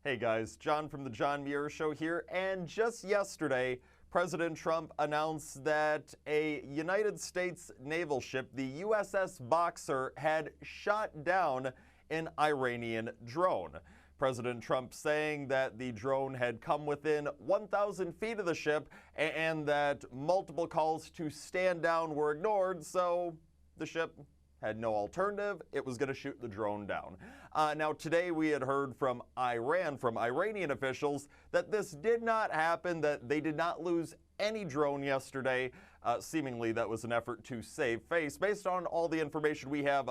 Hey guys, John from the John Muir Show here, and just yesterday, President Trump announced that a United States naval ship, the USS Boxer, had shot down an Iranian drone. President Trump saying that the drone had come within 1,000 feet of the ship and that multiple calls to stand down were ignored, so the ship had no alternative. It was going to shoot the drone down. Now, today we had heard from Iranian officials, that this did not happen, that they did not lose any drone yesterday. Seemingly that was an effort to save face. Based on all the information we have,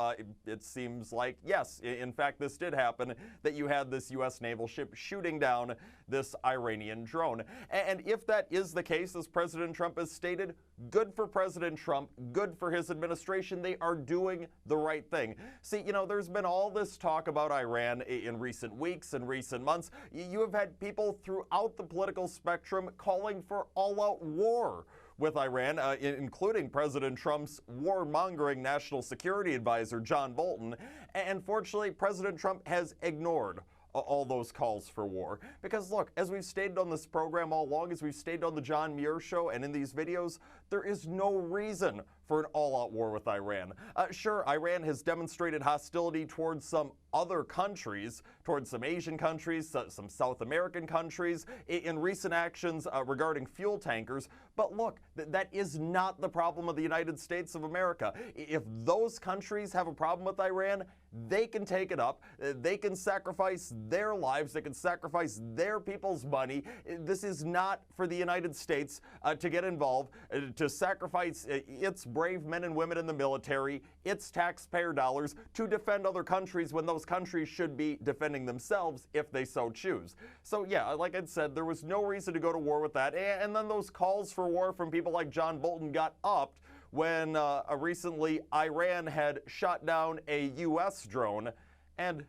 it seems like, yes, in fact, this did happen, that you had this U.S. naval ship shooting down this Iranian drone. And if that is the case, as President Trump has stated, good for President Trump, good for his administration. They are doing the right thing. See, there's been all this talk about Iran in recent weeks and recent months. You have had people throughout the political spectrum calling for all-out war with Iran, including President Trump's warmongering national security advisor, John Bolton. And fortunately, President Trump has ignored all those calls for war. Because look, as we've stated on this program all along, as we've stated on the John Muir Show and in these videos, there is no reason for an all-out war with Iran. Sure, Iran has demonstrated hostility towards some other countries, towards some Asian countries, some South American countries, in recent actions regarding fuel tankers. But look, that is not the problem of the United States of America. If those countries have a problem with Iran, they can take it up. They can sacrifice their lives. They can sacrifice their people's money. This is not for the United States to get involved, to sacrifice its brave men and women in the military, its taxpayer dollars, to defend other countries when those countries should be defending themselves if they so choose. So yeah, like I said, there was no reason to go to war with that. And then those calls for war from people like John Bolton got upped when recently Iran had shot down a U.S. drone. And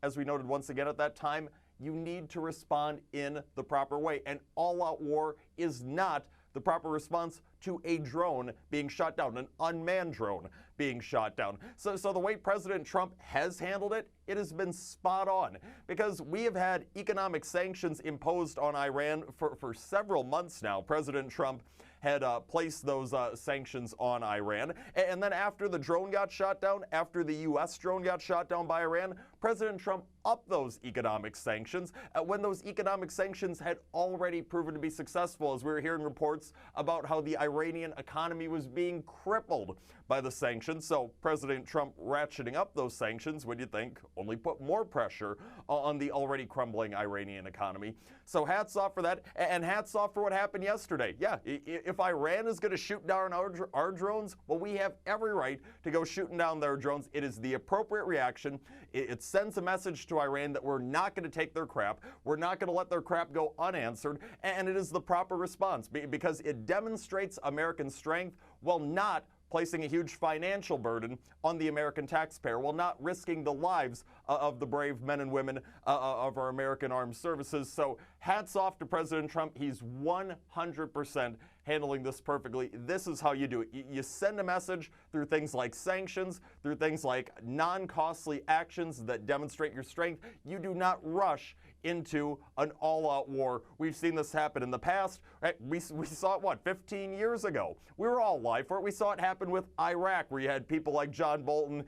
as we noted once again at that time, you need to respond in the proper way. And all-out war is not the proper response to a drone being shot down, an unmanned drone being shot down. So the way President Trump has handled it, it has been spot on, because we have had economic sanctions imposed on Iran for several months now. President Trump had placed those sanctions on Iran. And then after the drone got shot down, after the U.S. drone got shot down by Iran, President Trump upped those economic sanctions when those economic sanctions had already proven to be successful, as we were hearing reports about how the Iranian economy was being crippled by the sanctions. So President Trump ratcheting up those sanctions, would you think, only put more pressure on the already crumbling Iranian economy. So hats off for that, and hats off for what happened yesterday. Yeah, if Iran is going to shoot down our drones, well, we have every right to go shooting down their drones. It is the appropriate reaction. It sends a message to Iran that we're not going to take their crap. We're not going to let their crap go unanswered. And it is the proper response because it demonstrates American strength while not placing a huge financial burden on the American taxpayer, while not risking the lives of the brave men and women of our American armed services. So hats off to President Trump. He's 100% handling this perfectly. This is how you do it. You send a message through things like sanctions, through things like non-costly actions that demonstrate your strength. You do not rush into an all-out war. We've seen this happen in the past. Right? We saw it, 15 years ago? We were all alive for it. We saw it happen with Iraq, where you had people like John Bolton,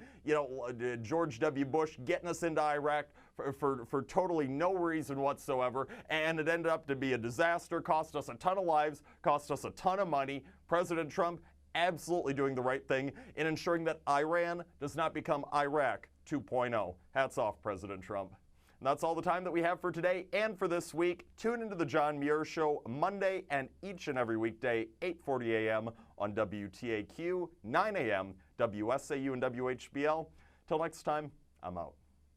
George W. Bush getting us into Iraq for totally no reason whatsoever, and it ended up to be a disaster, cost us a ton of lives, cost us a ton of money. President Trump absolutely doing the right thing in ensuring that Iran does not become Iraq 2.0. Hats off, President Trump. And that's all the time that we have for today and for this week. Tune into the John Muir Show Monday and each and every weekday, 8:40 a.m. on WTAQ, 9 a.m. WSAU and WHBL. Till next time, I'm out.